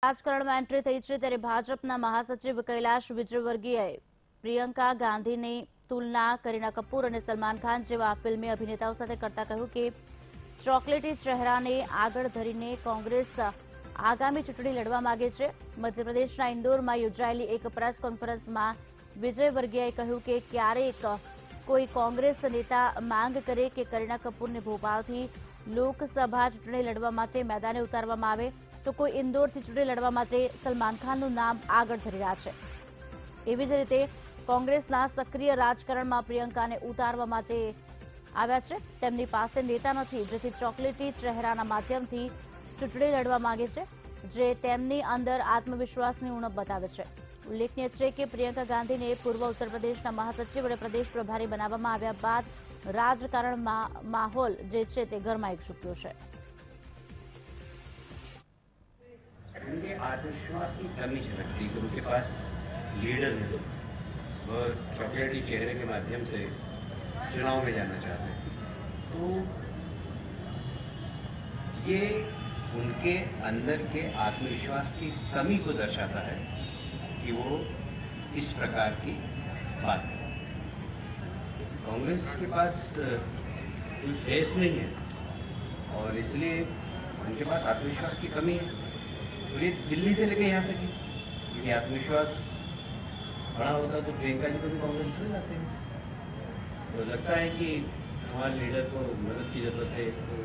રાજકારણમાં એન્ટ્રી થઈ છે ત્યારે ભાજપના મહાસચિવ કૈલાશ વિજયવર્ગીયએ પ્રિયંકા ગાંધીની તુલના કરીના કપૂર અને સલમાન ખાન જેવા ફિલ્મી અભિનેતાઓ સાથે કરતા કહ્યું કે ચોકલેટી ચહેરાને આગળ ધરીને કોંગ્રેસ આગામી ચૂંટણી લડવા માંગે છે। મધ્યપ્રદેશના ઇન્દોરમાં યોજાયેલી એક પ્રેસ કોન્ફરન્સમાં વિજયવર્ગીયએ કહ્યું કે ક્યારેક કોઈ કોંગ્રેસ નેતા માંગ કરે કે કરીના કપૂરને ભોપાલથી લોકસભા ચૂંટણી લડવા માટે મેદાને ઉતારવામાં આવે તો કોઈ ઇન્દોરથી ચૂંટણી લડવા માટે સલમાન ખાનનું નામ આગળ ધરી રહ્યા છે। એવી જ રીતે કોંગ્રેસના સક્રિય રાજકારણમાં પ્રિયંકાને ઉતારવા માટે આવ્યા છે। તેમની પાસે નેતા નથી, જેથી ચોકલેટી ચહેરાના માધ્યમથી ચૂંટણી લડવા માંગે છે, જે તેમની અંદર આત્મવિશ્વાસની ઉણપ બતાવે છે। ઉલ્લેખનીય છે કે પ્રિયંકા ગાંધીને પૂર્વ ઉત્તર પ્રદેશના મહાસચિવ અને પ્રદેશ પ્રભારી બનાવવામાં આવ્યા બાદ રાજકારણમાં માહોલ જે છે તે ગરમાઈ ચૂક્યો છે। उनके आत्मविश्वास की कमी झलकती कि उनके पास लीडर नहीं, वो चॉकलेटी चेहरे के माध्यम से चुनाव में जाना चाहते हैं। तो ये उनके अंदर के आत्मविश्वास की कमी को दर्शाता है कि वो इस प्रकार की बात करें। कांग्रेस के पास कोई फेस नहीं है और इसलिए उनके पास आत्मविश्वास की कमी है। और ये दिल्ली से लेकर यहाँ तक क्योंकि आत्मविश्वास बड़ा होता तो प्रियंका जी को भी कांग्रेस चले जाते हैं। तो लगता है कि हमारे लीडर को मदद की जरूरत है। तो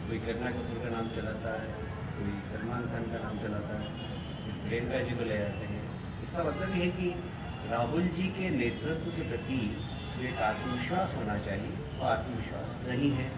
कोई करीना कपूर का नाम चलाता है, कोई सलमान खान का नाम चलाता है, प्रियंका जी को ले जाते हैं। इसका मतलब ये है कि राहुल जी के नेतृत्व के प्रति जो एक आत्मविश्वास होना चाहिए वो आत्मविश्वास नहीं है।